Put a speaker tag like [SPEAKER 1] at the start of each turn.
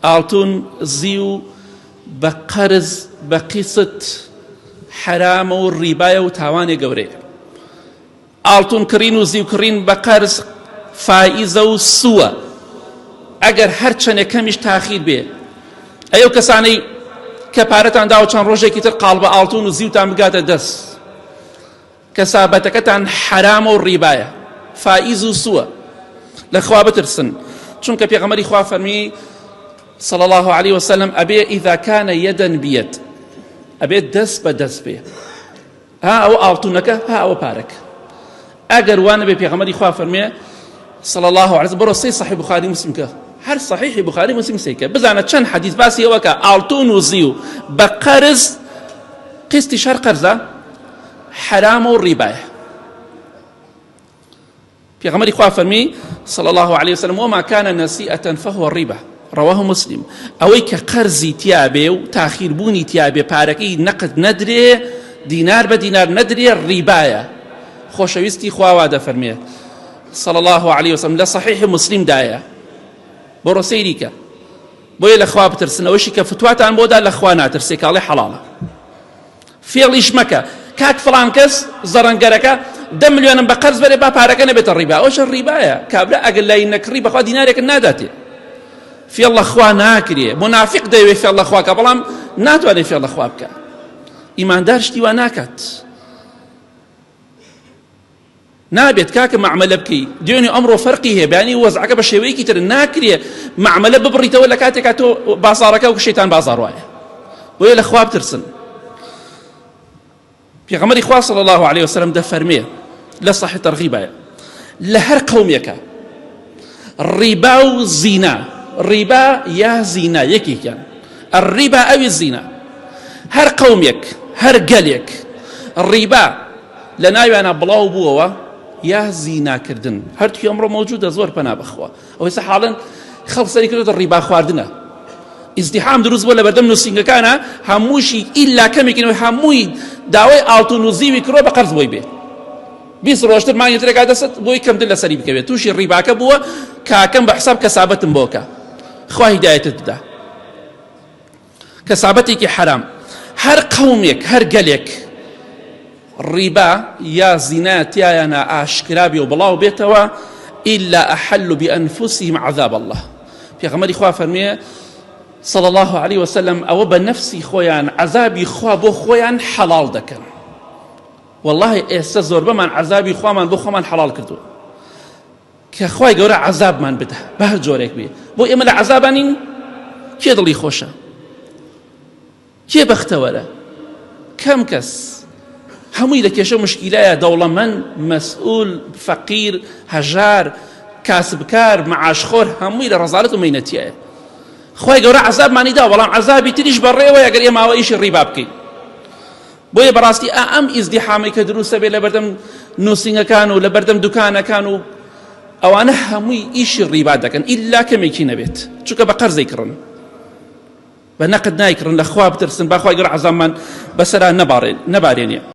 [SPEAKER 1] ئاڵتون زی و بە قەرز بە قیست حرامە و ڕیبایە و تاوانێ گەورەیە. ئاڵتون کڕین و زی و کڕین بە قەرز فائیزە و سووە ئەگەر هەر چەندێک کەمیش تاخیر بێ. ئەو کەسانەی کە پارەتان داوە چەند ڕۆژێکی تر قاڵ بە ئاڵتون و زیوتان بگاتە دەست، کەسابەتەکەتان حرامە و ڕیبایە، فائیز و سووە. لەخوا بترسن، چونکە پێغەمبەری خوا فەرمی صلى الله عليه وسلم أبي إذا كان يدا بيد، أبي دس بدس بيه، ها أو أعطونك ها أو بارك. أجر وانا بيغمري خوا فرمي صلى الله عليه وسلم برصي صحيح بخاري مسلم كه هر صحيح بخاري مسلم سيكه بزعنا كان حديث باسي وكا أعطون وزيو بقرز قسط شر قرزة حرام والربا. بيغمري خوا فرمي صلى الله عليه وسلم وما كان نسيئة فهو الربا، رواه مسلم. ئەوەی کە قەرزی تیابێ و تاخیربوونی تیابێ پارەکەی نەقد نەدرێ، دینار بە دینار نەدرێ، ڕیبایە. خۆشەویستی خوا دەفەرمێ صلى الله عليه وسلم لە صحیح مسلم دایە، بۆڕۆ سەیری کە بۆیە لە خوا بترسن. ئەوەشی کە فتواتان بۆدا لە خوا ناترسێ کاڵێ حەڵاڵە. فێڵیش مەکە کاک فڵان کەس زەڕەنگەرەکە 10 ملیۆنم بە قەرز بەرێ با پارەکە نەبێتە ڕیبا، ئەوەش ڕیبایە. کابرا ئەگەر لای نەکڕی بەخوا دینارێکت ناداتێ. في الله خوا ناكريه، منافق دەیەوێ في الله خوا کە بەڵام ناتوانێ في الله خوا بکە. ئیماندار شتی وا ناکات، نابێت کاکە معاملە بکەی دوێنێ ئەمڕۆ فەرقی هەیە، بەیانی وەزعەکە بە شێوەیەکی تر ناکرێ معاملە ببڕیتەوە لە کاتێکا تۆ بازاڕەکە و شەیتان بازاڕ وایە. بۆیە لە خوا بترسن. پێغەمبەری خوا صلی الله عليه وسلم دەفەرمێ لە صحیح تەرغیبایە لە هەر قەومێکە ڕیبا و زینا، ڕیبا یا زینا یەکێکیان، الڕیبا ئەوی زینا، هەر قەومێک هەر گەلێک ڕیبا لە ناویانە بڵاو بووەوە یا زیناکردن، هەرتوی ئەمڕۆ مەوجودە زۆر پەنا بەخوا. ئەوەی سە حاڵن خەڵک سەری کردوتە ڕیبا خواردنە، ئیزدیحام دروست بووە لە بەردەم نووسینگەکانە، هەمووشی ئیلا کەمێکینەوەی هەمووی داوای ئاڵتون و زیوی کڕۆ بە قەرز بۆی بێ. 20 ڕۆژتر مانگی ترێکا دەست بۆی کەمتر لەسەری بکەوێت، تووشی ڕیباکە بووە کاکەم بە حساب کەسابەتم بۆکە. خوا هیدایەتت بدە. کەسابەتێکی حرام هەر قەومێک هەر گەلێک ڕیبا یا زینا تیایانە ئاشکرا بێ و بڵاو بێتەوە ئیلا ئەحەلوا بئەنفوسیهم عەذاب الله. پێغەمبەری خوا فەرمێ صلى الله عليه وسلم ئەوە بە نەفسی خۆیان عەذابی خوا بۆ خۆیان حەڵاڵ دەکەن. والله ئێستا زۆربەمان عەذابی خوامان بۆ خۆمان حەڵاڵ کردووە کە خوای گەورە عەذابمان بدە بە هەر جۆرێک بێ. بۆ ئێمە لە عەذابانین کێ دڵی خۆشە؟ کێ بەختەوەرە؟ کەم کەس. هەمووی لە کێشە مشکیلایە، دەوڵەمەند، مەسئول، فەقیر، هەژار، کاسبکار، مەعاشخۆر، هەمووی لە ڕەزالەت و مەینەتیایە. خوای گەورە عەذابمانی دا، بەڵام عەذابی تریش بەڕێوەیە ئەگەر ئێمە ئەوەیشی ڕیبا بکەین. بۆیە بەڕاستی ئەم ئیزدیحامی کە دروستە بێ لە بەردەم نووسینگەکان و لە بەردەم دوکانەکان و ئەوانە هەمووی ئیشی ڕیبا دەکەن ئیلا کەمێکی نەبێت، چونکە بە قەرزەی کڕن، بە نەقد نایکڕن. لە خوا بترسن، با خوای گەورە عەذابمان بەسەرا نەبارێنێ.